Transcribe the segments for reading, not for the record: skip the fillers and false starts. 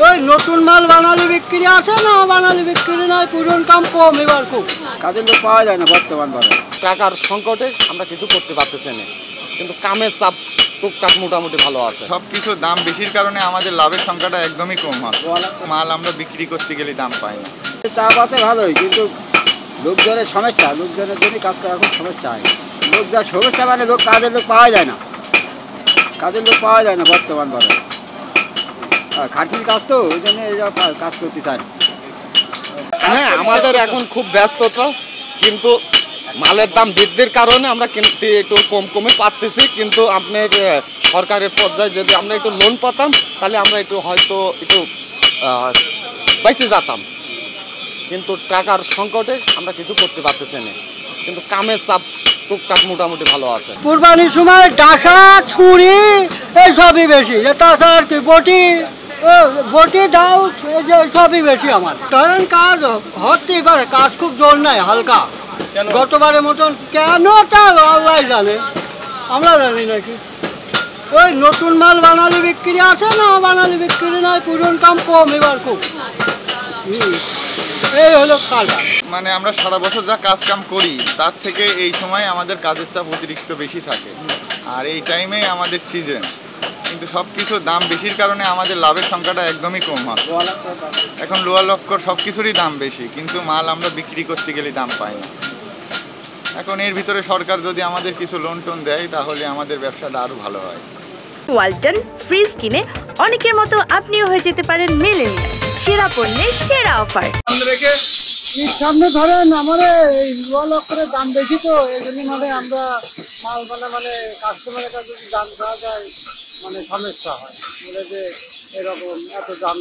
ওই নতুন মাল বানালে বিক্রি আছে না, বানালে বিক্রি নয়, পুরন কাম কম এবার খুব। কাজের লোক পাওয়া যায় না বর্তমান বাজারে। টাকার সংকটে আমরা কিছু করতে পারতেছি না, কিন্তু কামের চাপ টুকটাক মোটামুটি ভালো আছে। সব কিছুর দাম বেশির কারণে আমাদের লাভের সংখ্যাটা একদমই কম হয়। মাল আমরা বিক্রি করতে গেলে দাম পাই না। চাপ আছে ভালোই, কিন্তু লোকজনের সমস্যা, লোকজনের জন্য কাজ করা খুব সমস্যা হয়। লোক যা সমস্যা মানে লোক কাজের লোক পাওয়া যায় না, কাজের লোক পাওয়া যায় না বর্তমান বাজারে। খাটির কাজ তো ওই জন্য এরা কাজ করতে চায় না। হ্যাঁ, আমাদের এখন খুব ব্যস্ততা, কিন্তু মালের দাম বৃদ্ধির কারণে আমরা কিনতে একটু কমে পাচ্ছি। কিন্তু আপনার সরকারের পর্যায়ে যদি আমরা একটু লোন পাতাম তাহলে আমরা একটু হয়তো একটু বেঁচে যেতাম, কিন্তু টাকার সংকটে আমরা কিছু করতে পারতেছি না, কিন্তু কামের চাপ টুকটাক মোটামুটি ভালো আছে। কুরবানির সময় ডাসা ছুরি এইসবই বেশি, তাছাড়া আর কি বটি দাও সবই বেশি। আমার ধরেন কাজ হতেই পারে, কাজ খুব জোর নাই, হালকা। গতবারের মতন কেন তা আল্লাহ জানে, আমরা জানি নাকি। ওই নতুন মাল বানালে বিক্রি আছে না, বানালে বিক্রি নয়, পুরন কাম কম এবার খুব। এই হলো কাজটা। মানে আমরা সারা বছর যা কাজ কাম করি তার থেকে এই সময় আমাদের কাজের চাপ অতিরিক্ত বেশি থাকে, আর এই টাইমে আমাদের সিজন। কিন্তু সব কিছুর দাম বেশির কারণে আমাদের লাভের সংখ্যাটা একদমই কম হয়। এখন লোহা লক্কর সব কিছুরই দাম বেশি, কিন্তু মাল আমরা বিক্রি করতে গেলে দাম পাই না। এখন এর ভিতরে সরকার যদি আমাদের কিছু লোন টোন দেয় তাহলে আমাদের ব্যবসাটা আরও ভালো হয়। ওয়ালটন ফ্রিজ কিনে অনেকের মতো আপনিও হয়ে যেতে পারেন মিলেনিয়াল। সেরা পণ্যের সেরা অফার। সামনে ধরেন আমাদের এই লোহা লক্করের দাম বেশি, তো এই জন্য মানে আমরা মাল মানে কাস্টমারের কাছে যদি দাম দেওয়া যায় মানে সমস্যা হয়, বলে যে এরকম এত দাম।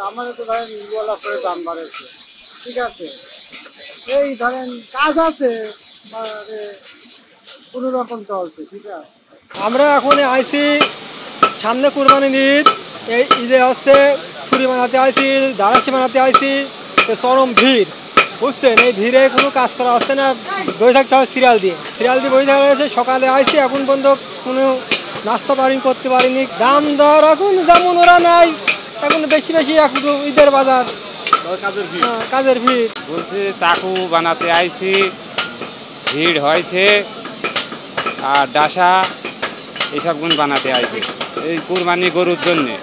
আমাদের তো ধরেন লোহা লক্করের দাম বাড়েছে, ঠিক আছে। এই ধরেন কাজ আছে মানে কোনো রকম চলছে, ঠিক আছে। আমরা এখন আইছি সামনে কুরবানির ঈদ, এই ঈদে হচ্ছে ছুরি বানাতে আইছি, দারাসি বানাতে আইছি, চরম ভিড়, বুঝছেন। এই ভিড়ে কোনো কাজ করা হচ্ছে না, বসে থাকতে হবে সিরিয়াল দিয়ে বসে থাকা হয়েছে। সকালে আইছি, এখন পর্যন্ত কোনো নাস্তা করতে পারিনি। দাম দর এখন যেমন ওরা নাই, এখন বেশি এখন ঈদের বাজার, কাজের ভিড়। বলছি চাকু বানাতে আইছি, ভিড় হয়েছে, আর ডাসা এসব গুণ বানাতে আইছি এই কুরবানি গরুর জন্যে।